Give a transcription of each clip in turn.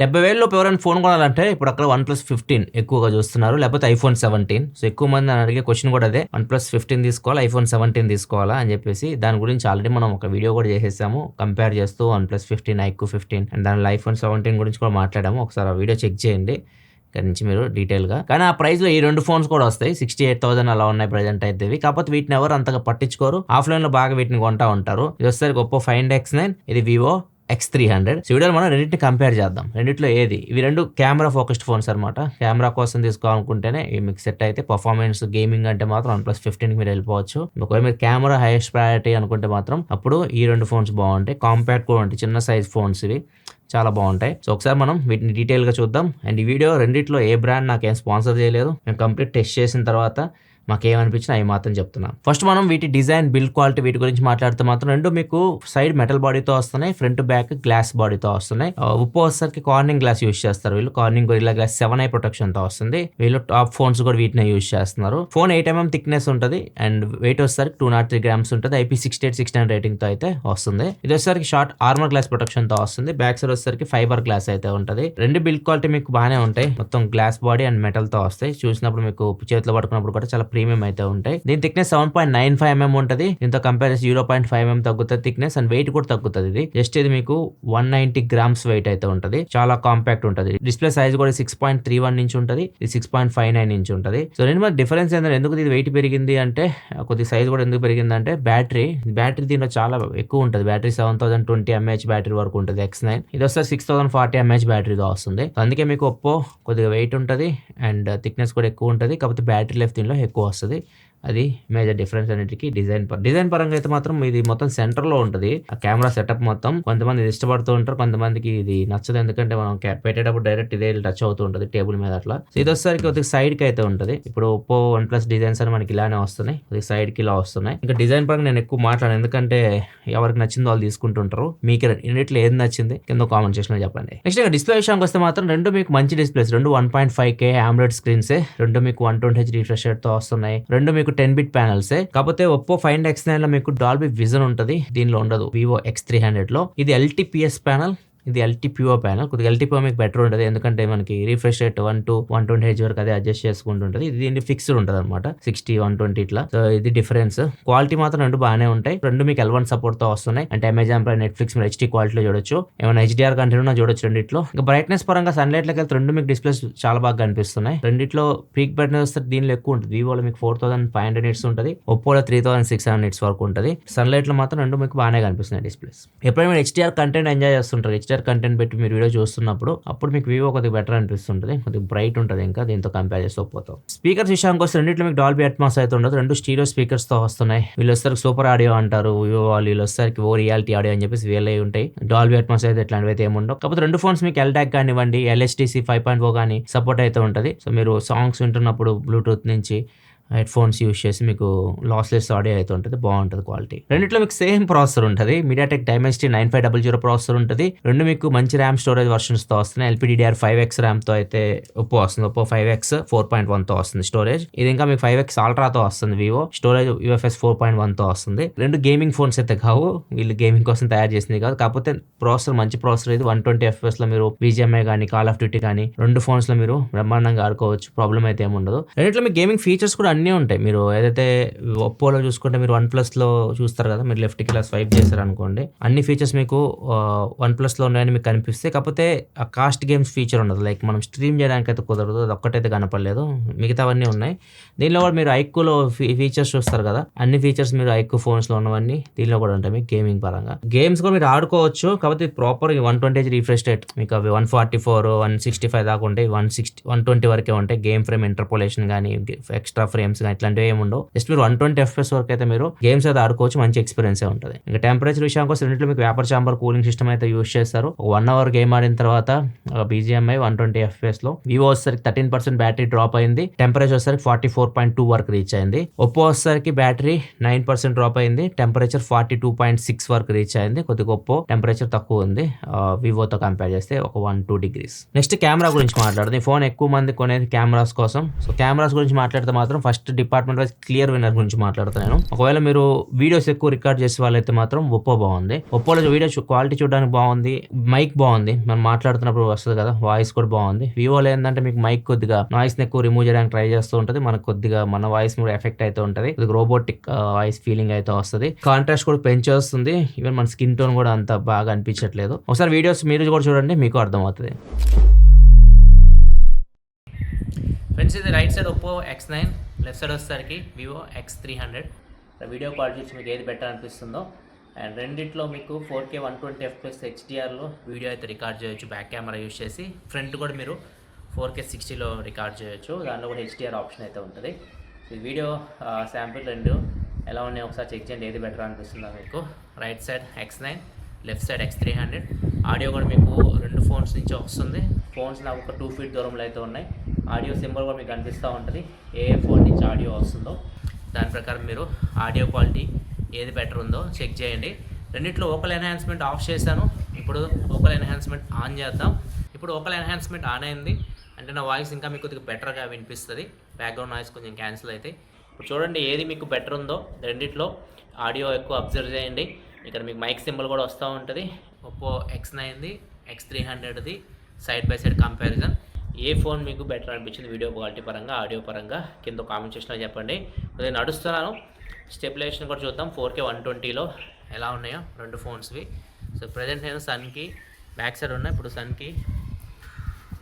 70,000 లోపు ఎవరైనా ఫోన్ కొనాలంటే ఇప్పుడు అక్కడ వన్‌ప్లస్ 15 ఎక్కువగా చూస్తున్నారు. లేకపోతే ఐఫోన్ 17. సో, ఎక్కువ మంది నన్ను అడిగే క్వెషన్ కూడా అదే. వన్‌ప్లస్ 15 తీసుకోవాలా? ఐఫోన్ 17 తీసుకోవాలా? అని చెప్పేసి దాని గురించి ఆల్రెడీ మనం ఒక వీడియో కూడా చేసేసాము. కంపేర్ చేస్తూ వన్‌ప్లస్ 15, ఐక్యూ 15 అండ్ దానిలో ఐఫోన్ 17 గురించి కూడా మాట్లాడాము. ఒకసారి ఆ వీడియో చెక్ చేయండి. ఇక్కడి నుంచి మీరు డీటెయిల్‌గా. కానీ ఆ ప్రైస్‌లో ఈ 2 ఫోన్స్ కూడా వస్తాయి. 68,000 అలా ఉన్నాయి ప్రెజెంట్ అయితే ఇవి. కాకపోతే వీటిని ఎవరు అంతగా పట్టించుకోరు. ఆఫ్‌లైన్‌లో బాగా వీటిని కొంటా ఉంటారు. ఇది వచ్చేసరికి ఒప్పో ఫైండ్ X9, ఇది వివో X300. సో, వీడియోలో మనం రెండింటిని కంపేర్ చేద్దాం. రెండిట్లో ఏది? ఇవి 2 కెమెరా ఫోకస్డ్ ఫోన్స్ అనమాట. కెమెరా కోసం తీసుకోవాలనుకుంటేనే ఇవి మీకు సెట్ అయితే పర్ఫార్మెన్స్ గేమింగ్ అంటే మాత్రం వన్‌ప్లస్ 15కి మీరు వెళ్ళిపోవచ్చు. ఒకవేళ మీరు కెమెరా హైయెస్ట్ ప్రయారిటీ అనుకుంటే మాత్రం అప్పుడు ఈ 2 ఫోన్స్ బాగుంటాయి. కాంపాక్ట్ కూడా ఉంటాయి. చిన్న సైజ్ ఫోన్స్ ఇవి. చాలా బాగుంటాయి. సో, ఒకసారి మనం వీటిని డీటెయిల్‌గా చూద్దాం. అండ్ ఈ వీడియో రెండిట్లో ఏ బ్రాండ్ నాకేం స్పాన్సర్ చేయలేదు. మేము కంప్లీట్ టెస్ట్ చేసిన తర్వాత మాకేమనిపించినా అవి మాత్రం చెప్తున్నాను. ఫస్ట్ మనం వీటి డిజైన్, బిల్డ్ క్వాలిటీ వీటి గురించి మాట్లాడితే మాత్రం రెండు మీకు సైడ్ మెటల్ బాడీతో వస్తున్నాయి. ఫ్రంట్ బ్యాక్ గ్లాస్ బాడీతో వస్తున్నాయి. ఒప్పో వచ్చేసరికి కార్నింగ్ గ్లాస్ యూస్ చేస్తారు వీళ్ళు. Corning gorilla glass 7i protection తో వస్తుంది. వీళ్ళు టాప్ ఫోన్స్ కూడా వీటినే యూస్ చేస్తున్నారు. ఫోన్ 8mm థిక్నెస్ ఉంటుంది అండ్ వెయిట్ వచ్చేసరికి 203 grams ఉంటుంది. IP68 610 రేటింగ్ తో అయితే వస్తుంది. ఇది వచ్చేసరికి షార్ట్ ఆర్మర్ గ్లాస్ ప్రొటెక్షన్ తో వస్తుంది. బ్యాక్ సైడ్ వచ్చేసరికి ఫైబర్ గ్లాస్ అయితే ఉంటుంది. రెండు బిల్డ్ క్వాలిటీ మీకు బాగానే ఉంటాయి. మొత్తం గ్లాస్ బాడీ అండ్ మెటల్ తో వస్తాయి. చూసినప్పుడు మీకు చేతిలో పట్టుకున్నప్పుడు కూడా చాలా ప్రీమియం అయితే ఉంటాయి. దీని థిక్నెస్ 7.95mm ఉంటుంది. దీంతో కంపేర్ చేసి 0.5mm తగ్గుతుంది థిక్నెస్ అండ్ వెయిట్ కూడా తగ్గుతుంది. ఇది జస్ట్ ఇది మీకు 190 grams వెయిట్ అయితే ఉంటుంది. చాలా కాంపాక్ట్ ఉంటుంది. డిస్ప్లే సైజ్ కూడా 6.31 ఇంచ్ ఉంటుంది. ఇది 6.59 ఇంచ్ ఉంటుంది. సో రెండు డిఫరెన్స్ ఏంటంటే ఎందుకు ఇది వెయిట్ పెరిగింది అంటే కొద్ది సైజ్ కూడా ఎందుకు పెరిగింది అంటే బ్యాటరీ దీంట్లో చాలా ఎక్కువ ఉంటుంది. బ్యాటరీ 7020 mAh బ్యాటరీ వరకు ఉంటుంది X9. ఇది వస్తే 6040 mAh బ్యాటరీతో వస్తుంది. అందుకే మీకు ఒప్పో కొద్దిగా వెయిట్ ఉంటుంది అండ్ థిక్నెస్ కూడా ఎక్కువ ఉంటుంది. కాకపోతే బ్యాటరీ లైఫ్ దీనిలో ఎక్కువ వస్తుంది. అది మేజర్ డిఫరెన్స్ అన్నిటికీ డిజైన్ పరంగా అయితే మాత్రం ఇది మొత్తం సెంటర్ లో ఉంటుంది. ఆ కెమెరా సెటప్ మొత్తం కొంతమంది ఇది ఇష్టపడుతూ ఉంటారు, కొంతమందికి ఇది నచ్చదు. ఎందుకంటే మనం పెట్టేటప్పుడు డైరెక్ట్ ఇదే టచ్ అవుతూ ఉంటుంది టేబుల్ మీద అట్లా. సో ఇది వచ్చేసరికి కొద్దిగా సైడ్ కి అయితే ఉంటుంది. ఇప్పుడు ఒప్పో వన్ ప్లస్ డిజైన్స్ అని మనకి ఇలానే వస్తున్నాయి, కొద్దిగా సైడ్ కి ఇలా వస్తున్నాయి. ఇంకా డిజైన్ పరంగా నేను ఎక్కువ మాట్లాడాను ఎందుకంటే ఎవరికి నచ్చిందో వాళ్ళు తీసుకుంటుంటారు. మీకు రెండిట్లో ఏది నచ్చింది కింద కామెంట్ సెక్షన్ లో చెప్పండి. నెక్స్ట్ ఇంకా డిస్ప్లే విషయానికి వస్తే మాత్రం రెండు మీకు మంచి డిస్ప్లేస్. రెండు 1.5K AMOLED స్క్రీన్స్, రెండు మీకు 120Hz రిఫ్రెష్ రేట్ తో వస్తున్నాయి. రెండు మీకు 10-bit ప్యానల్సే. కాకపోతే ఒప్పో ఫైండ్ X9 లో మీకు డాల్బీ విజన్ ఉంటుంది, దీనిలో ఉండదు. వివో X300 లో ఇది LTPS ప్యానల్, ఇది LTPO ప్యానల్. కొద్దిగా LTPO మీకు బెటర్ ఉంటుంది ఎందుకంటే మనకి రిఫ్రెష్ రేట్ 1 to 120Hz వరకు అదే అడ్జస్ట్ చేసుకుంటుంటుంది. ఇది దీన్ని ఫిక్స్డ్ ఉంటుంది అనమాట 60, 120 ఇట్లా. సో ఇది డిఫరెన్స్. క్వాలిటీ మాత్రం రెండు బాగానే ఉంటాయి. రెండు మీకు L1 సపోర్ట్ తో వస్తున్నాయి. అంటే అమెజాన్ ప్రైమ్, నెట్ఫ్లిక్స్ మీరు HD క్వాలిటీలో చూడొచ్చు. ఏమైనా HDR కంటెంట్ ఉన్నా చూడొచ్చు రెండిట్లో. ఇంకా బ్రైట్నెస్ పరంగా సన్లైట్ లోకి వెళ్తే రెండు మీకు డిస్ప్లేస్ చాలా బాగా కనిపిస్తున్నాయి. రెండిట్లో పీక్ బ్రైట్నెస్ వస్తే దీనిలో ఎక్కువ ఉంటుంది. వివోలో మీకు 4500 nits ఉంటుంది, ఒప్పోలో 3600 nits వరకు ఉంటుంది. సన్లైట్ లో మాత్రం రెండు మీకు బాగానే కనిపిస్తున్నాయి డిస్ప్లేస్. ఎప్పుడైనా మీరు HDR కంటెంట్ ఎంజాయ్ చేస్తుంటారు, HDR కంటెంట్ పెట్టి మీరు వీడియో చూస్తున్నప్పుడు అప్పుడు మీకు వివో కొద్దిగా బెటర్ అనిపిస్తుంటుంది, కొద్దిగా బ్రైట్ ఉంటుంది ఇంకా దీంతో కంపేర్ చేసి ఒప్పోతో. స్పీకర్స్ విషయానికి వస్తే రెండిట్లో మీకు డాల్బీ అట్మాస్ అయితే ఉండదు. రెండు స్టీరియో స్పీకర్స్ తో వస్తున్నాయి. వీళ్ళు వచ్చేసరికి సూపర్ ఆడియో అంటారు వివో వాళ్ళు, వీళ్ళు వచ్చేసరికి ఓ రియాలిటీ ఆడియో అని చెప్పేసి వీళ్ళే ఉంటాయి. డాల్బీ అట్మాస్ అయితే ఇట్లాంటివి అయితే ఏముండవు. కాకపోతే రెండు ఫోన్స్ మీకు LDAC కానివ్వండి, LHDC 5.0 కానీ సపోర్ట్ అయితే ఉంటుంది. సో మీరు సాంగ్స్ వింటున్నప్పుడు బ్లూటూత్ నుంచి హెడ్ ఫోన్స్ యూస్ చేసి మీకు లాస్లెస్ ఆడియో అయితే ఉంటుంది, బాగుంటుంది క్వాలిటీ. రెండిట్లో మీకు సేమ్ ప్రాసెసర్ ఉంటుంది, MediaTek Dimensity 9500 ప్రాసెసర్ ఉంటుంది. రెండు మీకు మంచి ర్యామ్ స్టోరేజ్ వర్షన్స్ తో వస్తున్నాయి. LPDDR5X ర్యామ్ తో అయితే ఒప్పో వస్తుంది. ఒప్పో 5X 4.1 తో వస్తుంది స్టోరేజ్. ఇది ఇంకా మీకు 5X Ultra తో వస్తుంది వివో. స్టోరేజ్ UFS 4.1 తో వస్తుంది. రెండు గేమింగ్ ఫోన్స్ అయితే కావు, వీళ్ళు గేమింగ్ కోసం తయారు చేసింది కాదు. కాకపోతే ప్రాసెసర్ మంచి ప్రాసెసర్. ఇది 120 FPS లో మీరు BGMI కానీ కాల్ ఆఫ్ డ్యూటీ కానీ రెండు ఫోన్స్ లో మీరు బ్రహ్మాండంగా ఆడుకోవచ్చు, ప్రాబ్లం అయితే ఏముండదు. రెండిట్లో మీకు గేమింగ్ ఫీచర్స్ కూడా అన్నీ ఉంటాయి. మీరు ఏదైతే ఒప్పోలో చూసుకుంటే మీరు వన్ ప్లస్ లో చూస్తారు కదా, మీరు లెఫ్ట్ కి ఇలా స్వైప్ చేశారు అనుకోండి, అన్ని ఫీచర్స్ మీకు వన్ ప్లస్ లో ఉన్నాయని మీకు కనిపిస్తాయి. కాకపోతే ఆ కాస్ట్ గేమ్స్ ఫీచర్ ఉండదు. లైక్ మనం స్ట్రీమ్ చేయడానికి అయితే కుదరదు, అది ఒక్కటైతే కనపడలేదు, మిగతావన్నీ ఉన్నాయి. దీనిలో కూడా మీరు ఐక్యూలో ఫీచర్స్ చూస్తారు కదా, అన్ని ఫీచర్స్ మీరు ఐక్యూ ఫోన్స్ లో ఉన్నవన్నీ దీనిలో కూడా ఉంటాయి. మీకు గేమింగ్ పరంగా గేమ్స్ కూడా మీరు ఆడుకోవచ్చు. కాకపోతే ప్రాపర్ 120Hz రిఫ్రెష్ రేట్ మీకు అవి 144, 165 దాకా ఉంటాయి. 120 వరకే ఉంటాయి. గేమ్ ఫ్రేమ్ ఇంటర్పోలేషన్ కానీ ఎక్స్ట్రా ఫ్రేమ్స్ కానీ ఇట్లాంటివి ఏమి ఉండవు. జస్ట్ మీరు 120 FPS వరకు అయితే మీరు గేమ్స్ అయితే ఆడుకోవచ్చు, మంచి ఎక్స్పీరియన్స్ ఉంటుంది. ఇంకా టెంపరేచర్ విషయానికి వస్తే రెండింటిలో మీకు వేపర్ చాంబర్ కూలింగ్ సిస్టమ్ అయితే యూస్ చేస్తారు. 1 hour గేమ్ ఆడిన తర్వాత BGMI 120 FPS లో వివో వచ్చేసరికి 13% బ్యాటరీ డ్రాప్ అయింది. టెంపరేచర్ వచ్చేసరికి 44.2 వరకు రీచ్ అయింది. ఒప్పో వచ్చేసరికి బ్యాటరీ 9% డ్రాప్ అయింది. టెంపరేచర్ 42.6 వరకు రీచ్ అయింది. కొద్దిగా ఒప్పో టెంపరేచర్ తక్కువ ఉంది వివోతో కంపేర్ చేస్తే ఒక 1-2 degrees. నెక్స్ట్ కెమెరా గురించి మాట్లాడుతుంది. ఫోన్ ఎక్కువ మంది కొనేది కెమెరాస్ కోసం. సో కెమెరాస్ గురించి మాట్లాడితే మాత్రం first first department wise clear winner గురించి మాట్లాడుతున్నాను. ఒకవేళ మీరు వీడియోస్ ఎక్కువ రికార్డ్ చేసే వాళ్ళైతే మాత్రం ఒప్పో బాగుంది. ఒప్పోలో వీడియో క్వాలిటీ చూడడానికి బాగుంది, మైక్ బాగుంది, మనం మాట్లాడుతున్నప్పుడు వస్తుంది కదా, వాయిస్ కూడా బాగుంది. వివోలో ఏంటంటే మీకు మైక్ కొద్దిగా నాయిస్ ఎక్కువ రిమూవ్ చేయడానికి ట్రై చేస్తూ ఉంటుంది, మనకు కొద్దిగా మన వాయిస్ కూడా ఎఫెక్ట్ అయితే ఉంటుంది, రోబోటిక్ వాయిస్ ఫీలింగ్ అయితే వస్తుంది, కాంట్రాస్ట్ కూడా పెంచేస్తుంది, ఈవెన్ మన స్కిన్ టోన్ కూడా అంత బాగా అనిపించట్లేదు. ఒకసారి వీడియోస్ మీరు కూడా చూడండి, మీకు అర్థమవుతుంది. ఫ్రెండ్స్, ఇది right side Oppo X9, left side వచ్చేసరికి వివో X300. వీడియో క్వాలిటీ చూసి మీకు ఏది బెటర్ అనిపిస్తుందో. అండ్ రెండిట్లో మీకు 4K 120 FPS HDRలో వీడియో అయితే రికార్డ్ చేయొచ్చు బ్యాక్ కెమెరా యూజ్ చేసి. ఫ్రంట్ కూడా మీరు 4K 60లో రికార్డ్ చేయొచ్చు, దానిలో కూడా HDR ఆప్షన్ అయితే ఉంటుంది. ఈ వీడియో శాంపిల్ రెండు ఎలా ఉన్నాయో ఒకసారి చెక్ చేయండి, ఏది బెటర్ అనిపిస్తుందో మీకు. Right side X9, left side X300. Audio కూడా మీకు రెండు ఫోన్స్ నుంచి వస్తుంది. ఫోన్స్ నాకు ఒక 2 feet దూరంలో అయితే ఉన్నాయి. ఆడియో సింబల్ కూడా మీకు కనిపిస్తూ ఉంటుంది, ఏ ఫోన్ నుంచి ఆడియో వస్తుందో. దాని ప్రకారం మీరు ఆడియో క్వాలిటీ ఏది బెటర్ ఉందో చెక్ చేయండి. రెండిట్లో ఓకల్ ఎన్హాన్స్మెంట్ ఆఫ్ చేశాను, ఇప్పుడు ఓకల్ ఎన్హాన్స్మెంట్ ఆన్ చేద్దాం. ఇప్పుడు ఓకల్ ఎన్హాన్స్మెంట్ ఆన్ అయింది అంటే నా వాయిస్ ఇంకా మీకు కొద్దిగా బెటర్గా వినిపిస్తుంది, బ్యాక్గ్రౌండ్ నాయిస్ కొంచెం క్యాన్సిల్ అయితే. ఇప్పుడు చూడండి ఏది మీకు బెటర్ ఉందో. రెండిట్లో ఆడియో ఎక్కువ అబ్జర్వ్ చేయండి. ఇక్కడ మీకు మైక్ సింబల్ కూడా వస్తూ ఉంటుంది. ఒప్పో X9ది, X300ది సైడ్ బై సైడ్ కంపారిజన్. ఏ ఫోన్ మీకు బెటర్ అనిపించింది వీడియో క్వాలిటీ పరంగా, ఆడియో పరంగా కింద కామెంట్ సెక్షన్లో చెప్పండి. నేను నడుస్తున్నాను, స్టెబిలైజేషన్ కూడా చూద్దాం 4K 120లో ఎలా ఉన్నాయో రెండు ఫోన్స్వి. సో ప్రజెంట్ నేను సన్కి బ్యాక్ సైడ్ ఉన్నా, ఇప్పుడు సన్కి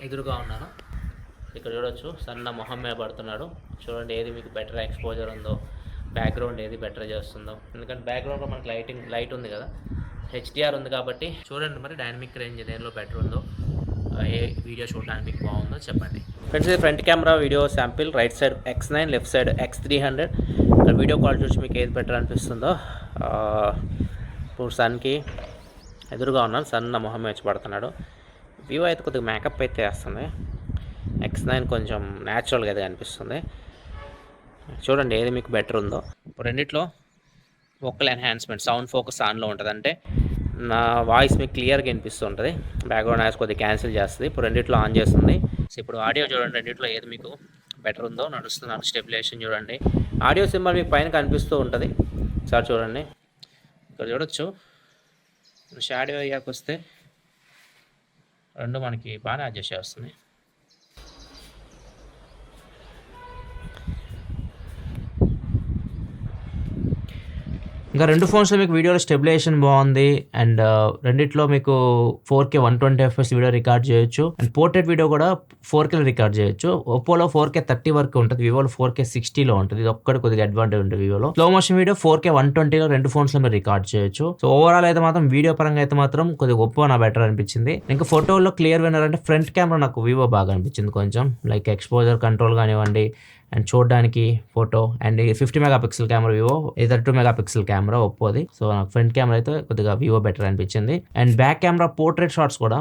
ఎదురుగా ఉన్నాను. ఇక్కడ చూడొచ్చు సన్ నా మొహం మీద పడుతున్నాడు. చూడండి ఏది మీకు బెటర్ ఎక్స్పోజర్ ఉందో, బ్యాక్గ్రౌండ్ ఏది బెటర్ చేస్తుందో. ఎందుకంటే బ్యాక్గ్రౌండ్లో మనకి లైట్ ఉంది కదా, HDR ఉంది కాబట్టి. చూడండి మరి డైనమిక్ రేంజ్ దేనిలో బెటర్ ఉందో, ఏ వీడియో చూడడానికి మీకు బాగుందో చెప్పండి. ఫ్రెండ్స్, ఇది front camera video sample. Right side X9, left side X300. ఇక్కడ వీడియో క్వాలిటీ చూసి మీకు ఏది బెటర్ అనిపిస్తుందో. ఇప్పుడు సన్కి ఎదురుగా ఉన్నాను, సన్ నా మొహం వచ్చి పడుతున్నాడు. వివో అయితే కొద్దిగా మేకప్ అయితే వేస్తుంది, X9 కొంచెం న్యాచురల్గా అయితే అనిపిస్తుంది. చూడండి ఏది మీకు బెటర్ ఉందో. ఇప్పుడు రెండిట్లో వోకల్ ఎన్హాన్స్మెంట్, సౌండ్ ఫోకస్ ఆన్లో ఉంటుంది, అంటే నా వాయిస్ మీకు క్లియర్గా వినిపిస్తూ ఉంటుంది, బ్యాక్గ్రౌండ్ నాయిస్ కొద్దిగా క్యాన్సిల్ చేస్తుంది. ఇప్పుడు రెండిట్లో ఆన్ చేస్తుంది. సో ఇప్పుడు ఆడియో చూడండి, రెండిట్లో ఏది మీకు బెటర్ ఉందో. నడుస్తున్నాను, స్టెబిలైజేషన్ చూడండి, ఆడియో సింబల్ మీకు పైన కనిపిస్తూ ఉంటుంది. సార్ చూడండి ఇక్కడ చూడొచ్చు, షాడో అయ్యాక వస్తే రెండు మనకి బాగానే అడ్జస్ట్ చేస్తుంది. ఇంకా రెండు ఫోన్స్లో మీకు వీడియోలో స్టెబిలైజేషన్ బాగుంది. అండ్ రెండిట్లో మీకు 4K 120 FPS వీడియో రికార్డ్ చేయొచ్చు. అండ్ పోర్ట్రేట్ వీడియో కూడా 4K రికార్డ్ చేయొచ్చు. ఒప్పోలో 4K 30 వరకు ఉంటుంది, వివోలో 4K 60లో ఉంటుంది. ఇది ఒక్కటి కొద్దిగా అడ్వాంటేజ్ ఉంటుంది వివోలో. స్లో మోషన్ వీడియో 4K 120లో రెండు ఫోన్స్లో మీరు రికార్డ్ చేయొచ్చు. సో ఓవరాల్ అయితే మాత్రం వీడియో పరంగా అయితే మాత్రం కొద్దిగా ఒప్పో నా బెటర్ అనిపించింది. ఇంకా ఫోటోల్లో క్లియర్ విన్నర్ అంటే ఫ్రంట్ కెమెరా నాకు వివో బాగా అనిపించింది కొంచెం, లైక్ ఎక్స్పోజర్ కంట్రోల్ కానివ్వండి, అండ్ చూడడానికి ఫోటో. And 50 megapixel camera Vivo, 32 megapixel camera ఒప్పోది. సో నాకు ఫ్రంట్ కెమెరా అయితే కొద్దిగా వివో బెటర్ అనిపించింది. And back camera portrait shots కూడా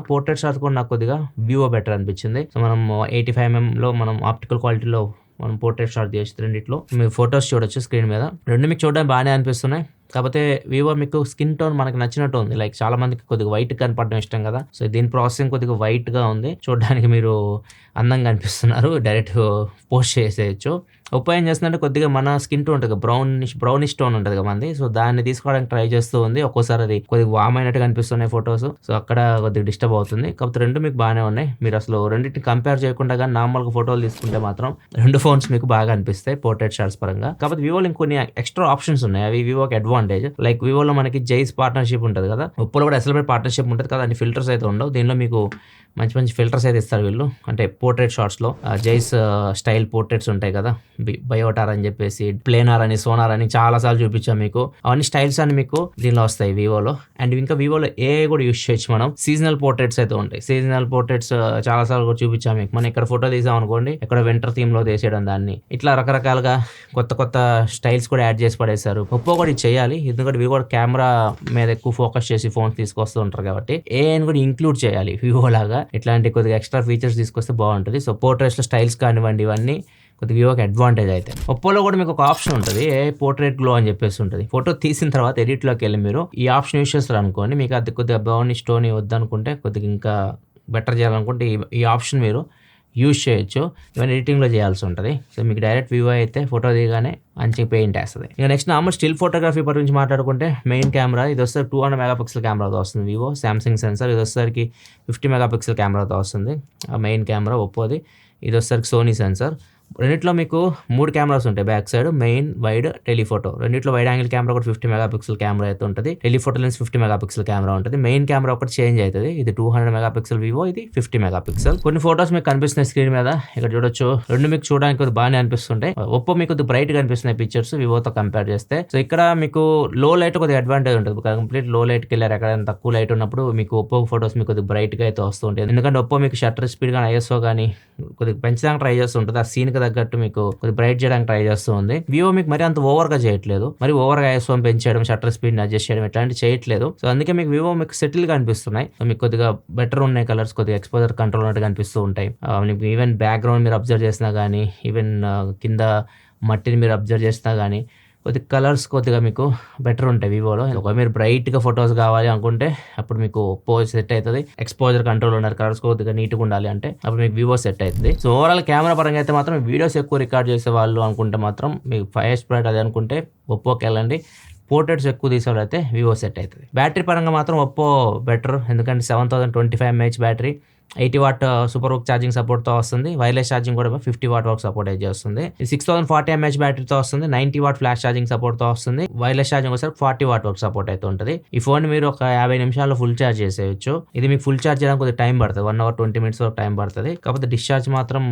నాకు కొద్దిగా వివో బెటర్ అనిపించింది. సో మనం 85mm మనం ఆప్టికల్ క్వాలిటీలో మనం పోర్ట్రేట్ షాట్ చేసి రెండిట్లో మీరు ఫొటోస్ చూడొచ్చు స్క్రీన్ మీద. రెండు మీకు చూడడానికి బాగానే అనిపిస్తున్నాయి. కాకపోతే వివో మీకు స్కిన్ టోన్ మనకి నచ్చినట్టు ఉంది, లైక్ చాలా మందికి కొద్దిగా వైట్ కనపడడం ఇష్టం కదా. సో దీని ప్రాసెసింగ్ కొద్దిగా వైట్గా ఉంది, చూడడానికి మీరు అందంగా అనిపిస్తున్నారు, డైరెక్ట్ పోస్ట్ చేసేయచ్చు. ఒప్పో ఏం చేస్తుందంటే కొద్దిగా మన స్కిన్ టోన్ ఉంటుంది, బ్రౌనిష్ టోన్ ఉంటుంది కదా మనది. సో దాన్ని తీసుకోవడానికి ట్రై చేస్తూ ఉంది. ఒక్కోసారి అది కొద్దిగా వామ్ అయినట్టుగా అనిపిస్తున్నాయి ఫొటోస్, సో అక్కడ కొద్దిగా డిస్టర్బ్ అవుతుంది. కాకపోతే రెండు మీకు బాగానే ఉన్నాయి. మీరు అసలు రెండింటిని కంపేర్ చేయకుండా కానీ నార్మల్గా ఫోటోలు తీసుకుంటే మాత్రం రెండు ఫోన్స్ మీకు బాగా అనిపిస్తాయి పోర్ట్రేట్ షాట్స్ పరంగా. కాకపోతే వివోలో ఇంకొన్ని ఎక్స్ట్రా ఆప్షన్స్ ఉన్నాయి, అవి వివోకి అడ్వాంటేజ్. లైక్ వివోలో మనకి జైస్ పార్ట్నర్షిప్ ఉంటుంది కదా, ఒప్పోలో కూడా ఎస్ఎల్బై పార్ట్నర్షిప్ ఉంటుంది కదా, అన్ని ఫిల్టర్స్ అయితే ఉండవు. దీనిలో మీకు మంచి మంచి ఫిల్టర్స్ అయితే ఇస్తారు వీళ్ళు, అంటే పోర్ట్రేట్ షాట్స్లో జైస్ స్టైల్ పోర్ట్రేట్స్ ఉంటాయి కదా, బయోటార్ అని చెప్పేసి, ప్లేనార్ అని, సోనార్ అని చాలాసార్లు చూపించాం మీకు. అవన్నీ స్టైల్స్ అని మీకు దీనిలో వస్తాయి వివోలో. అండ్ ఇంకా వివోలో ఏ కూడా యూస్ చేయొచ్చు మనం. సీజనల్ పోర్ట్రేట్స్ అయితే ఉంటాయి, సీజనల్ పోర్ట్రేట్స్ చాలాసార్లు కూడా చూపించాం మీకు. మనం ఇక్కడ ఫోటో తీసాం అనుకోండి, ఇక్కడ వింటర్ థీమ్ లో తీసేయడం దాన్ని, ఇట్లా రకరకాలుగా కొత్త కొత్త స్టైల్స్ కూడా యాడ్ చేసి పడేశారు. ఒప్పో కూడా ఇది చేయాలి, ఎందుకంటే వివో కెమెరా మీద ఎక్కువ ఫోకస్ చేసి ఫోన్ తీసుకొస్తూ ఉంటారు కాబట్టి ఏఐని కూడా ఇంక్లూడ్ చేయాలి వివో లాగా. ఇట్లాంటి కొద్దిగా ఎక్స్ట్రా ఫీచర్స్ తీసుకొస్తే బాగుంటుంది. సో పోర్ట్రేట్స్ లో స్టైల్స్ కానివ్వండి, ఇవన్నీ కొద్దిగా వివోకి అడ్వాంటేజ్ అయితే. ఒప్పోలో కూడా మీకు ఒక ఆప్షన్ ఉంటుంది, పోర్ట్రేట్ గ్లో అని చెప్పేసి ఉంటుంది. ఫోటో తీసిన తర్వాత ఎడిట్లోకి వెళ్ళి మీరు ఈ ఆప్షన్ యూస్ చేస్తారు అనుకోండి, మీకు అది కొద్దిగా బ్రౌనిష్ టోన్ వద్దనుకుంటే, కొద్దిగా ఇంకా బెటర్ చేయాలనుకుంటే ఈ ఆప్షన్ మీరు యూజ్ చేయొచ్చు. ఇవన్నీ ఎడిటింగ్లో చేయాల్సి ఉంటుంది. సో మీకు డైరెక్ట్ వివో అయితే ఫోటో దిగానే మంచి పెయింట్ వేస్తుంది. ఇక నెక్స్ట్ నార్మల్ స్టిల్ ఫోటోగ్రఫీ గురించి మాట్లాడుకుంటే మెయిన్ కెమెరా ఇది వస్తే 200 మెగాపిక్సెల్ కెమెరాతో వస్తుంది వివో. శాంసంగ్ సెన్సార్ ఇది వచ్చేసరికి 50 మెగాపిక్సెల్ కెమెరాతో వస్తుంది మెయిన్ కెమెరా ఒప్పోది. ఇది వచ్చేసరికి సోనీ సెన్సార్. రెండిట్లో మీకు 3 కెమెరాస్ ఉంటాయి, back side, main, wide, telephoto. రెండిట్లో వైడ్ యాంగిల్ కెమెరా ఒకటి 50 మెగాపిక్సెల్ కెమెరా అయితే ఉంటుంది. టెలిఫోటో లెన్స్ 50 మెగాపిక్సెల్ కెమెరా ఉంటుంది. మెయిన్ కెమెరా ఒకటి చేంజ్ అవుతుంది. ఇది 200 మెగాపిక్సెల్ వివో, ఇది 50 మెగాపిక్సెల్. కొన్ని ఫోటోస్ మీకు కనిపిస్తున్నాయి స్క్రీన్ మీద, ఇక్కడ చూడొచ్చు. రెండు మీకు చూడడానికి కొద్దిగా బాగానే అనిపిస్తుంటాయి. ఒప్పో మీకు కొద్దిగా బ్రైట్ గా అనిపిస్తున్నాయి పిక్చర్స్ వివోతో కంపేర్ చేస్తే. సో ఇక్కడ మీకు లో లైట్ కొద్దిగా అడ్వాంటేజ్ ఉంటుంది. కంప్లీట్ లో లైట్ కి వెళ్ళారు, ఎక్కడైనా తక్కువ లైట్ ఉన్నప్పుడు మీకు ఒప్పో ఫోటోస్ మీకు కొద్దిగా బ్రైట్ గా అయితే వస్తుంటాయి. ఎందుకంటే ఒప్పో మీకు షట్టర్ స్పీడ్ కానీ ఐఎస్ఓ కానీ కొద్దిగా పెంచడానికి ట్రై చేస్తుంటుంది. ఆ సీన్ కి తగ్గట్టు మీకు కొద్దిగా బ్రైట్ చేయడానికి ట్రై చేస్తూ ఉంది. వివో మీకు మరి అంత ఓవర్ గా చేయట్లేదు, మరి ఓవర్ గా ఐఎస్ఓ పెంచడం, షట్టర్ స్పీడ్ అడ్జస్ట్ చేయడం ఇట్లాంటి చేయట్లేదు. సో అందుకే మీకు వివో మీకు సెటిల్ గా అనిపిస్తున్నాయి. సో మీకు కొద్దిగా బెటర్ ఉన్నాయి కలర్స్, కొద్దిగా ఎక్స్పోజర్ కంట్రోల్ ఉన్నట్టుగా అనిపిస్తూ ఉంటాయి. మీకు ఈవెన్ బ్యాక్గ్రౌండ్ మీరు అబ్జర్వ్ చేసినా కానీ, ఈవెన్ కింద మట్టిని మీరు అబ్జర్వ్ చేసినా కానీ కొద్దిగా కలర్స్ కొద్దిగా మీకు బెటర్ ఉంటాయి వివోలో. ఒక మీరు బ్రైట్గా ఫొటోస్ కావాలి అనుకుంటే అప్పుడు మీకు ఒప్పో సెట్ అవుతుంది. ఎక్స్పోజర్ కంట్రోల్ ఉన్నారు, కలర్స్ కొద్దిగా నీట్గా ఉండాలి అంటే అప్పుడు మీకు వివో సెట్ అవుతుంది. సో ఓవరాల్ కెమెరా పరంగా అయితే మాత్రం వీడియోస్ ఎక్కువ రికార్డ్ చేసే వాళ్ళు అనుకుంటే మాత్రం మీకు 5 బ్రైట్ అది అనుకుంటే ఒప్పోకి వెళ్ళండి. పోర్ట్రేట్స్ ఎక్కువ తీసేవాళ్ళు అయితే వివో సెట్ అవుతుంది. బ్యాటరీ పరంగా మాత్రం ఒప్పో బెటర్, ఎందుకంటే 7025 mAh battery, 80 what super work charging సపోర్ట్తో వస్తుంది. వైర్లెస్ ఛార్జింగ్ కూడా 50 వాట్ వరకు సపోర్ట్ చేస్తుంది. 6040 mAh బ్యాటరీతో వస్తుంది. 90 వాట్ ఫ్లాష్ ఛార్జింగ్ సపోర్ట్తో వస్తుంది. వైర్లెస్ ఛార్జింగ్ వచ్చేసరికి 40 వాట్ వరకు సపోర్ట్ అయితే ఉంటుంది. ఈ ఫోన్ మీరు ఒక 50 నిమిషాల్లో ఫుల్ ఛార్జ్ చేసేయచ్చు. ఇది మీకు ఫుల్ ఛార్జ్ చేయడానికి కొద్దిగా టైం పడుతుంది, 1 hour 20 minutes వరకు టైం పడుతుంది. కాకపోతే డిశ్చార్జ్ మాత్రం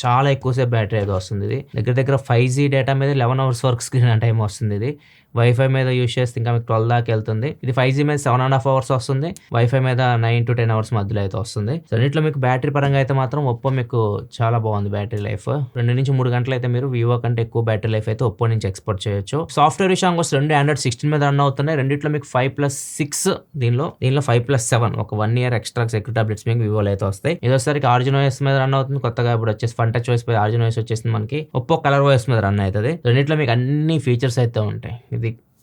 చాలా ఎక్కువసేపు బ్యాటరీ అయితే వస్తుంది. ఇది దగ్గర 5G డేటా మీద 11 hours వరకు స్క్రీన్ టైం వస్తుంది. ఇది వైఫై మీద యూస్ చేస్తే ఇంకా మీకు 12 దాకా వెళ్తుంది. ఇది 5G మీద 7.5 hours వస్తుంది. వైఫై మీద 9 to 10 hours మధ్యలో అయితే వస్తుంది. సో అన్నింటిలో మీకు బ్యాటరీ పరంగా అయితే మాత్రం ఒప్పో మీకు చాలా బాగుంది బ్యాటరీ లైఫ్. 2 నుంచి 3 గంటలు అయితే మీరు వివో కంటే ఎక్కువ బ్యాటరీ లైఫ్ అయితే ఒప్పో నుంచి ఎక్స్పోర్ట్ చేయొచ్చు. సాఫ్ట్వేర్ విషయానికి వస్తే రెండు Android 16 మీద రన్ అవుతున్నాయి. రెండిట్లో మీకు 5+6, దీనిలో 5+7 ఒక 1 year ఎక్స్ట్రా సెక్యూరిటీ అప్డేట్స్ మీకు వివోలో అయితే వస్తాయి. ఇది వచ్చేసరికి ఆర్జిన్ ఓఎస్ మీద రన్ అవుతుంది. కొత్తగా ఇప్పుడు వచ్చేసి ఫన్ టచ్ ఓఎస్ ఆర్జిన్ ఓఎస్ వచ్చేసింది మనకి. ఒప్పో కలర్ ఓఎస్ మీద రన్ అవుతుంది. రెండిట్లో మీకు అన్ని ఫీచర్స్ అయితే ఉంటాయి.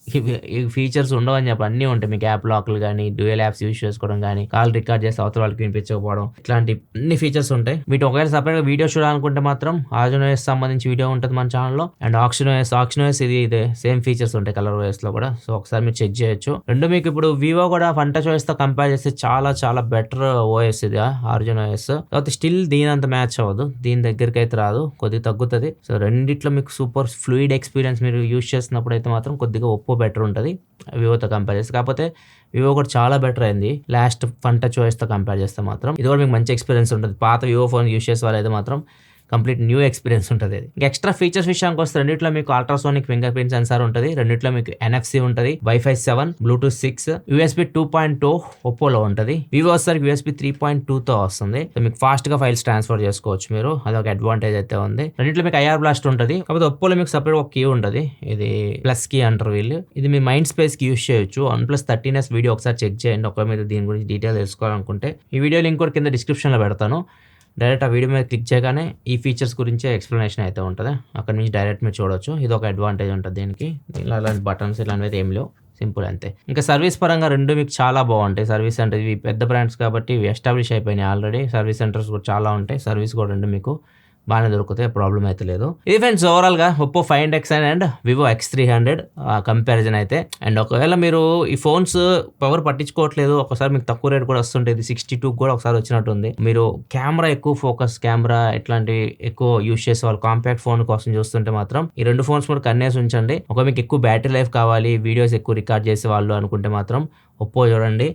ఈ ఫీచర్స్ ఉండవని చెప్పి అన్నీ ఉంటాయి. మీకు యాప్ లాక్లు కానీ, డ్యూయల్ యాప్స్ యూజ్ చేసుకోవడం కానీ, కాల్ రికార్డ్ చేస్తే అవతల వాళ్ళకి వినిపించకపోవడం, ఇట్లాంటి అన్ని ఫీచర్స్ ఉంటాయి. వీటి ఒకవేళ సపరేట్గా వీడియో చూడాలనుకుంటే మాత్రం ఆర్జిన్ ఓఎస్ సంబంధించి వీడియో ఉంటుంది మన ఛానల్లో. అండ్ ఆక్సిజన్ ఓఎస్ ఇదే సేమ్ ఫీచర్స్ ఉంటాయి కలర్ ఓఎస్ లో కూడా. సో ఒకసారి మీరు చెక్ చేయొచ్చు. రెండు మీకు ఇప్పుడు వివో కూడా ఫన్ టచ్ ఓఎస్ తో కంపేర్ చేస్తే చాలా బెటర్ ఓఎస్ ఇది ఆర్జిన్ ఓఎస్. కాకపోతే స్టిల్ దీని అంత మ్యాచ్ అవ్వదు, దీని దగ్గరికి అయితే రాదు, కొద్దిగా తగ్గుతుంది. సో రెండిట్లో మీకు సూపర్ ఫ్లూయిడ్ ఎక్స్పీరియన్స్ మీరు యూజ్ చేసినప్పుడు అయితే మాత్రం కొద్దిగా ఒప్పో బెటర్ ఉంటుంది వివోతో కంపేర్ చేస్తే. కాకపోతే వివో కూడా చాలా బెటర్ అయింది లాస్ట్ ఫన్ టచ్ ఓఎస్తో కంపేర్ చేస్తే మాత్రం. ఇది కూడా మీకు మంచి ఎక్స్పీరియన్స్ ఉంటుంది. పాత వివో ఫోన్ యూజ్ చేసే వాళ్ళు అయితే మాత్రం కంప్లీట్ న్యూ ఎక్స్పీరియన్స్ ఉంటుంది. ఇంకా ఎక్స్ట్రా ఫీచర్స్ విషయానికి వస్తే రెండిట్లో మీకు అల్ట్రాసోనిక్ ఫింగర్ ప్రింట్ సెన్సార్ ఉంటుంది. రెండిట్లో మీకు NFC ఉంటుంది, Wi-Fi 7, Bluetooth 6, USB 2.2 ఒప్పోలో ఉంటుంది. వివో వచ్చేసరికి USB 3.2తో వస్తుంది. మీకు ఫాస్ట్ గా ఫైల్స్ ట్రాన్స్ఫర్ చేసుకోవచ్చు మీరు, అదొక అడ్వాంటేజ్ అయితే ఉంది. రెండిట్లో మీకు IR బ్లాస్ట్ ఉంటుంది. కాకపోతే ఒప్పోలో మీకు సపరేట్ ఒక కీ ఉంటుంది, ఇది ప్లస్ కీ అంటారు వీళ్ళు. ఇది మీ మైండ్ స్పేస్ కి యూజ్ చేయొచ్చు. OnePlus 13s వీడియో ఒకసారి చెక్ చేయండి ఒకవేళ మీరు దీని గురించి డీటెయిల్ తెలుసుకోవాలనుకుంటే. ఈ వీడియో లింక్ కూడా కింద డిస్క్రిప్షన్ లో పెడతాను. డైరెక్ట్ ఆ వీడియో మీద క్లిక్ చేయగానే ఈ ఫీచర్స్ గురించే ఎక్స్ప్లెనేషన్ అయితే ఉంటుంది. అక్కడ నుంచి డైరెక్ట్ మీరు చూడొచ్చు. ఇది ఒక అడ్వాంటేజ్ ఉంటుంది దీనికి. దీనిలో అలాంటి బటన్స్ ఇలాంటివి ఏం లేవు, సింపుల్ అంతే. ఇంకా సర్వీస్ పరంగా రెండు మీకు చాలా బాగుంటాయి. సర్వీస్ అంటే ఇవి పెద్ద బ్రాండ్స్ కాబట్టి ఇవి ఎస్టాబ్లిష్ అయిపోయినాయి ఆల్రెడీ. సర్వీస్ సెంటర్స్ కూడా చాలా ఉంటాయి. సర్వీస్ కూడా రెండు మీకు బాగానే దొరుకుతాయి, ప్రాబ్లం అయితే లేదు. ఇది ఫ్రెండ్స్ ఓవరాల్ గా Oppo 5X9 and Vivo X300 comparison అయితే. అండ్ ఒకవేళ మీరు ఈ ఫోన్స్ పవర్ పట్టించుకోవట్లేదు, ఒకసారి మీకు తక్కువ రేట్ కూడా వస్తుంటుంది, 62 కూడా ఒకసారి వచ్చినట్టుంది. మీరు కెమెరా ఎక్కువ ఫోకస్, కెమెరా ఇట్లాంటి ఎక్కువ యూజ్ చేసే వాళ్ళు కాంపాక్ట్ ఫోన్ కోసం చూస్తుంటే మాత్రం ఈ రెండు ఫోన్స్ కూడా కన్నేసి ఉంచండి. ఒక మీకు ఎక్కువ బ్యాటరీ లైఫ్ కావాలి, వీడియోస్ ఎక్కువ రికార్డ్ చేసే వాళ్ళు అనుకుంటే మాత్రం ఒప్పో చూడండి.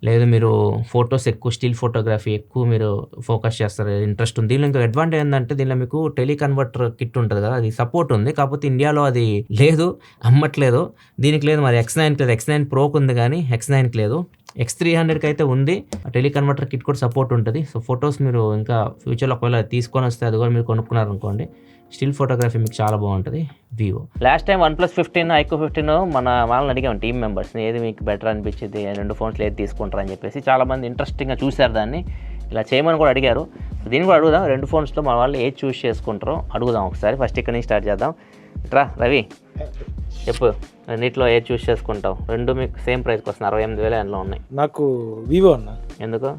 లేదు మీరు ఫొటోస్ ఎక్కువ, స్టిల్ ఫోటోగ్రఫీ ఎక్కువ మీరు ఫోకస్ చేస్తారు, ఇంట్రెస్ట్ ఉంది. దీనిలో ఇంకా అడ్వాంటేజ్ ఏంటంటే దీనిలో మీకు టెలికన్వర్టర్ కిట్ ఉంటుంది కదా, అది సపోర్ట్ ఉంది. కాకపోతే ఇండియాలో అది లేదు, అమ్మట్లేదు. దీనికి లేదు, మరి X9కి లేదు. X9 ప్రోకి ఉంది కానీ X9కి లేదు. X300కి అయితే ఉంది. టెలికన్వర్టర్ కిట్ కూడా సపోర్ట్ ఉంటుంది. సో ఫొటోస్ మీరు ఇంకా ఫ్యూచర్లో ఒకవేళ తీసుకొని వస్తే అది కూడా మీరు కొనుక్కున్నారనుకోండి, స్టిల్ ఫోటోగ్రఫీ మీకు చాలా బాగుంటుంది Vivo. Last time OnePlus 15, iQOO 15 వాళ్ళని అడిగాం టీమ్ మెంబర్స్ని, ఏది మీకు బెటర్ అనిపించింది, రెండు ఫోన్స్లో ఏది తీసుకుంటారు అని చెప్పేసి. చాలామంది ఇంట్రెస్టింగ్గా చూశారు దాన్ని, ఇలా చేయమని కూడా అడిగారు. దీన్ని కూడా అడుగుదాం, రెండు ఫోన్స్లో మన వాళ్ళు ఏది చూస్ చేసుకుంటారో అడుగుదాం ఒకసారి. ఫస్ట్ ఇక్కడ నుంచి స్టార్ట్ చేద్దాం. ఇట్రా రవి, చెప్పు రెండిట్లో ఏది చూస్ చేసుకుంటావు? రెండు మీకు సేమ్ ప్రైస్కి వస్తుంది, 68,000 అందులో ఉన్నాయి. నాకు వివో అన్న. ఎందుకు?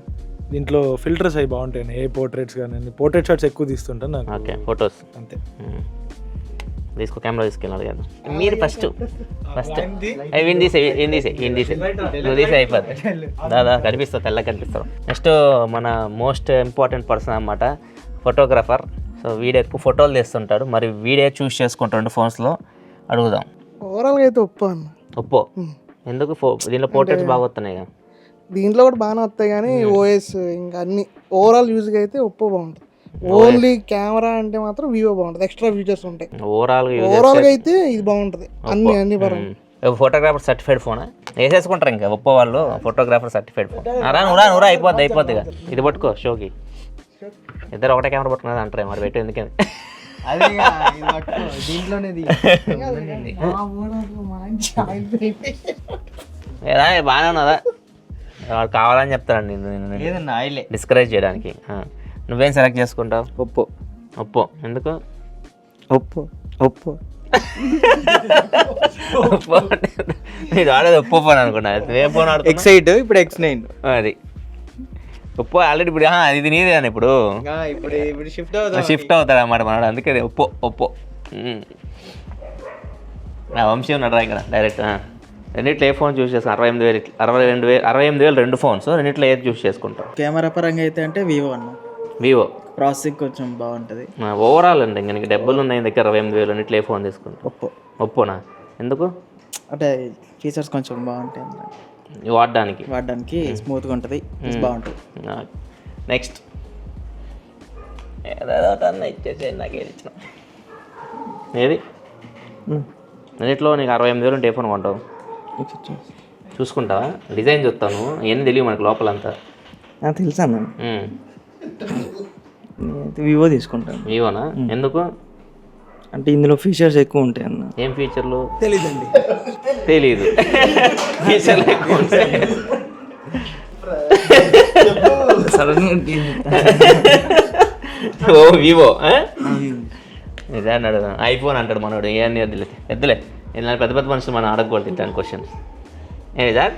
దీంట్లో ఫిల్టర్స్ అవి బాగుంటాయి, ఏ పోర్ట్రేట్స్ కానీ పోర్ట్రేట్ షాట్స్ ఎక్కువ తీస్తుంటాను నాకు. ఓకే ఫొటోస్ అంతే. తీసుకో కెమెరా తీసుకెళ్ళాలి కదా మీరు ఫస్ట్ విన్ తీసే నువ్వు తీసే అయిపోద్ది దాదా కనిపిస్తావు తెల్లగా కనిపిస్తావు. నెక్స్ట్ మన మోస్ట్ ఇంపార్టెంట్ పర్సన్ అన్నమాట ఫోటోగ్రాఫర్. సో వీడు ఎక్కువ ఫోటోలు తీస్తుంటాడు, మరి వీడే చూస్ చేసుకుంటాడు ఫోన్స్లో. అడుగుదాం. ఓవరాల్గా అయితే ఒప్పో అన్న. ఒప్పో ఎందుకు? దీనిలో పోర్ట్రేట్స్ బాగా వస్తున్నాయి కదా. దీంట్లో కూడా బాగానే వస్తాయి కానీ ఓఎస్ ఇంకా అన్ని ఓవరాల్ యూజ్గా అయితే ఒప్పో బాగుంటుంది. ఓన్లీ కెమెరా అంటే మాత్రం వివో బాగుంటుంది, ఎక్స్ట్రా ఫీచర్స్ ఉంటాయి. ఓవరాల్గా అయితే ఇది బాగుంటుంది అన్ని పరంగా. ఫోటోగ్రాఫర్ సర్టిఫైడ్ ఫోన్ వేసేసుకుంటారు ఇంకా ఒప్పో వాళ్ళు. ఫోటోగ్రాఫర్ సర్టిఫైడ్ ఫోన్ నువ్వు అయిపోద్ది కదా. ఇది పట్టుకో షోకి. ఇద్దరు ఒకటే కెమెరా పట్టుకున్నది అంటారు మరి పెట్టి ఎందుకని. బాగానే ఉన్నదా? వాడు కావాలని చెప్తారండి డిస్కరేజ్ చేయడానికి. నువ్వేం సెలెక్ట్ చేసుకుంటావు? ఒప్పో. ఒప్పో ఎందుకు? ఒప్పో మీరు ఆడేది ఒప్పో ఫోన్ అనుకున్నా. ఏ ఫోన్ ఆడుతున్నా? X8 ఇప్పుడు X9. అది ఒప్పో ఆల్రెడీ ఇప్పుడు ఇది నీదే అని ఇప్పుడు షిఫ్ట్ అవుతాడు అన్నమాట మనడు. అందుకే అది ఒప్పో. నా వంశీ ఉన్నాడు రా ఇక్కడ డైరెక్ట్. రెండిట్లో ఏ ఫోన్ చూస్ చేసుకున్నాం? 68,000 రెండు ఫోన్స్. రెండిట్లో ఏది చూస్ చేసుకుంటాం? కెమెరా పరంగా అయితే అంటే వివో అన్న. వివో ప్రాసెసింగ్ కొంచెం బాగుంటుంది. ఓవరాల్ అండి ఇంకా నీకు డబ్బులు ఉన్నాయి దగ్గర 68,000 రెండిట్లో ఏ ఫోన్ తీసుకుంటాం? ఒప్పోనా ఎందుకు? అంటే ఫీచర్స్ కొంచెం బాగుంటాయి వాడడానికి స్మూత్గా ఉంటుంది, బాగుంటుంది. నెక్స్ట్ ఏదో ఇచ్చేసి నాకు ఏది ఇచ్చిన ఏది రెండిట్లో నీకు 68,000 ఉంటే ఏ ఫోన్ కొంటావు? చూసుకుంటావా? డిజైన్ చూస్తాను, ఎన్ని తెలియదు మనకు లోపలంతా. తెలుసా అన్న, వివో తీసుకుంటాను. వివోనా ఎందుకు? అంటే ఇందులో ఫీచర్స్ ఎక్కువ ఉంటాయి అన్న. ఏం ఫీచర్లు? తెలీదు ఫీచర్లు ఎక్కువ ఉంటాయి. ఓ వివో నిజాన్ని అడుగుదాం. ఐఫోన్ అంటాడు మనోడు. ఏమన్నీ ఎద్దులే ఇలా పెద్ద మనుషులు మనం అడగకూడదు ఇట్లాంటి క్వశ్చన్స్. ఏ సార్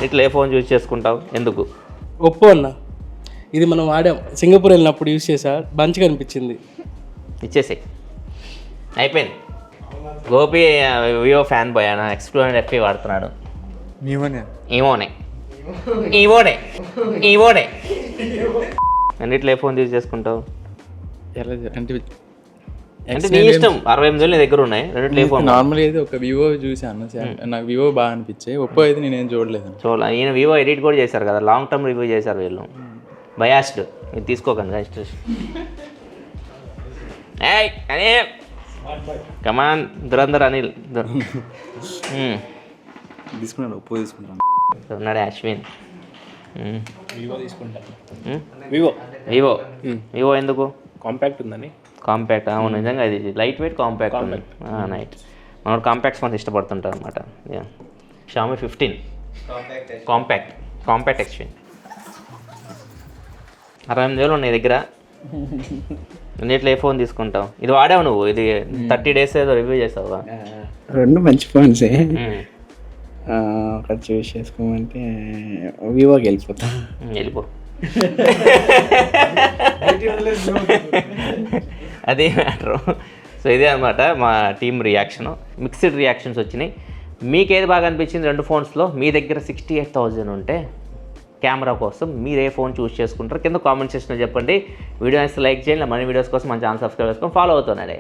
ఇట్లా ఏ ఫోన్ చూస్ చేసుకుంటావు? ఎందుకు? ఒప్పో అన్న. ఇది మనం వాడాం, సింగపూర్ వెళ్ళినప్పుడు యూజ్ చేసా, మంచిగా అనిపించింది. ఇచ్చేసి అయిపోయింది. గోపి వివో ఫ్యాన్ బాయ్ అన్న. X200 FE వాడుతున్నాడు. ఈవోనే అన్నిట్లో ఏ ఫోన్ యూజ్ చేసుకుంటావు? అంటే నీ ఇష్టం. 68,000 నీ దగ్గర ఉన్నాయి, రెండిట్లో ఏ ఫోన్? నార్మల్గా అయితే ఒక వివో చూసాను, నాకు వివో బాగా అనిపించాయి. ఒప్పో అయితే నేనేం చూడలేదు. ఈయన వివో ఎడిట్ కూడా చేశారు కదా, లాంగ్ టర్మ్ రివ్యూ చేశారు వీళ్ళు. బయాస్డ్ మీరు తీసుకోకండి. కమాన్ దురందర్ అనిల్ తీసుకున్నాను. ఒప్పో తీసుకుంటాను. ఉన్నాడు అశ్విన్. వివో ఎందుకు? కాంపాక్ట్ ఉందని. కాంపాక్ట్ అవును నిజంగా ఇది లైట్ వెయిట్ కాంపాక్ట్ ఉంది. నైట్ మనోడు కాంపాక్ట్స్ కొంచెం ఇష్టపడుతుంటారు అనమాట. Xiaomi 15 compact X15. 68,000 ఉన్నాయి దగ్గర. రెండిట్లో ఏ ఫోన్ తీసుకుంటావు? ఇది వాడావు నువ్వు, ఇది 30 days ఏదో రివ్యూ చేసావు. రెండు మంచి ఫోన్సే. ఒకటి చూస్ చేసుకోమంటే వివోకి వెళ్ళిపో. అదే మ్యాటరు. సో ఇదే అనమాట మా టీమ్ రియాక్షను. మిక్స్డ్ రియాక్షన్స్ వచ్చినాయి. మీకు ఏది బాగా అనిపించింది రెండు ఫోన్స్లో? మీ దగ్గర 68,000 ఉంటే కెమెరా కోసం మీరు ఏ ఫోన్ చూస్ చేసుకుంటారు కింద కామెంట్ సెక్షన్లో చెప్పండి. వీడియో లైక్ చేయండి. మరిన్ని వీడియోస్ కోసం మన ఛానల్ సబ్స్క్రైబ్ చేసుకొని ఫాలో అవుతున్నాడే.